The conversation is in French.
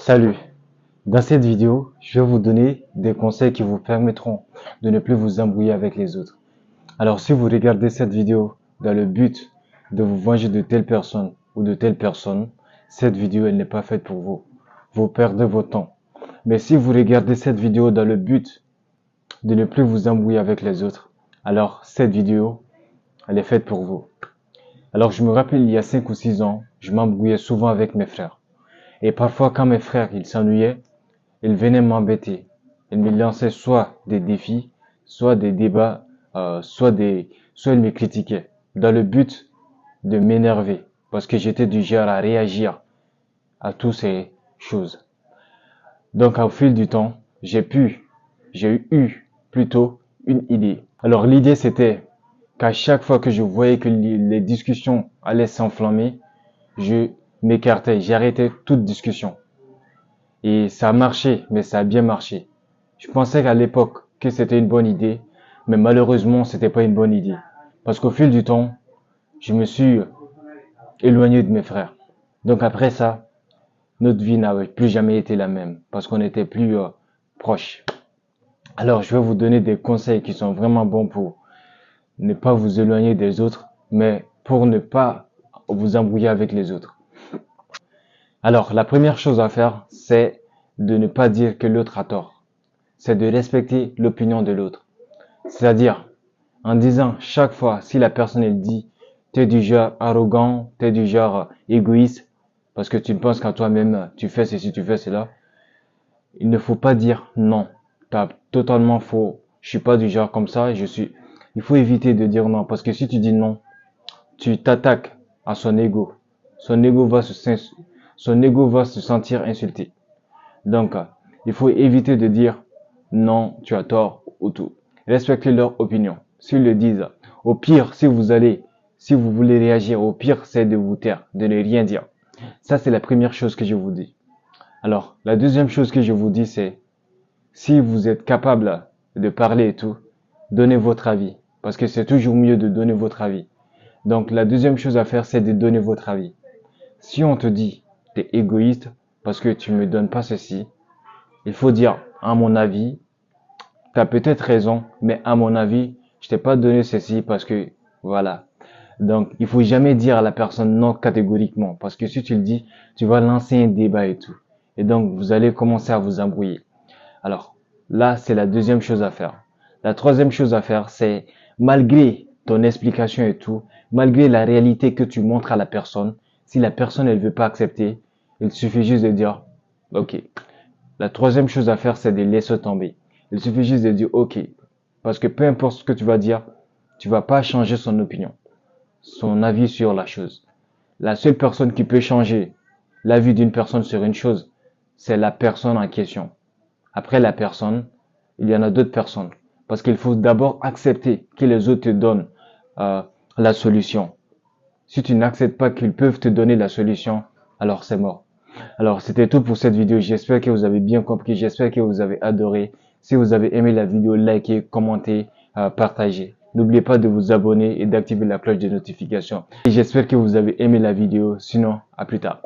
Salut! Dans cette vidéo, je vais vous donner des conseils qui vous permettront de ne plus vous embrouiller avec les autres. Alors si vous regardez cette vidéo dans le but de vous venger de telle personne ou de telle personne, cette vidéo elle n'est pas faite pour vous. Vous perdez votre temps. Mais si vous regardez cette vidéo dans le but de ne plus vous embrouiller avec les autres, alors cette vidéo elle est faite pour vous. Alors je me rappelle il y a 5 ou 6 ans, je m'embrouillais souvent avec mes frères. Et parfois quand mes frères ils s'ennuyaient, ils venaient m'embêter. Ils me lançaient soit des défis, soit des débats, soit ils me critiquaient, dans le but de m'énerver, parce que j'étais du genre à réagir à toutes ces choses. Donc au fil du temps, j'ai eu plutôt une idée. Alors l'idée c'était qu'à chaque fois que je voyais que les discussions allaient s'enflammer, je m'écartais, j'arrêtais toute discussion. Et ça a marché, mais ça a bien marché. Je pensais qu'à l'époque que c'était une bonne idée, mais malheureusement, c'était pas une bonne idée. Parce qu'au fil du temps, je me suis éloigné de mes frères. Donc après ça, notre vie n'avait plus jamais été la même, parce qu'on n'était plus proches. Alors, je vais vous donner des conseils qui sont vraiment bons pour ne pas vous éloigner des autres, mais pour ne pas vous embrouiller avec les autres. Alors, la première chose à faire, c'est de ne pas dire que l'autre a tort. C'est de respecter l'opinion de l'autre. C'est-à-dire, en disant chaque fois, si la personne elle dit, t'es du genre arrogant, t'es du genre égoïste, parce que tu ne penses qu'à toi-même, tu fais ceci, tu fais cela, il ne faut pas dire non. T'as totalement faux. Je suis pas du genre comme ça, il faut éviter de dire non, parce que si tu dis non, tu t'attaques à son ego. Son ego va se sentir insulté. Donc, il faut éviter de dire non, tu as tort ou tout. Respectez leur opinion. S'ils le disent, au pire, si vous voulez réagir, au pire, c'est de vous taire, de ne rien dire. Ça, c'est la première chose que je vous dis. Alors, la deuxième chose que je vous dis, c'est si vous êtes capable de parler et tout, donnez votre avis. Parce que c'est toujours mieux de donner votre avis. Donc, la deuxième chose à faire, c'est de donner votre avis. Si on te dit, t'es égoïste parce que tu me donnes pas ceci, il faut dire, à mon avis, t'as peut-être raison, mais à mon avis, je t'ai pas donné ceci parce que, voilà. Donc, il faut jamais dire à la personne non catégoriquement, parce que si tu le dis, tu vas lancer un débat et tout. Et donc, vous allez commencer à vous embrouiller. Alors, là, c'est la deuxième chose à faire. La troisième chose à faire, c'est, malgré ton explication et tout, malgré la réalité que tu montres à la personne, si la personne, elle veut pas accepter, il suffit juste de dire, ok. La troisième chose à faire, c'est de laisser tomber. Il suffit juste de dire ok. Parce que peu importe ce que tu vas dire, tu vas pas changer son opinion, son avis sur la chose. La seule personne qui peut changer l'avis d'une personne sur une chose, c'est la personne en question. Après la personne, il y en a d'autres personnes. Parce qu'il faut d'abord accepter que les autres te donnent la solution. Si tu n'acceptes pas qu'ils peuvent te donner la solution, alors c'est mort. Alors, c'était tout pour cette vidéo. J'espère que vous avez bien compris. J'espère que vous avez adoré. Si vous avez aimé la vidéo, likez, commentez, partagez. N'oubliez pas de vous abonner et d'activer la cloche de notification. Et j'espère que vous avez aimé la vidéo. Sinon, à plus tard.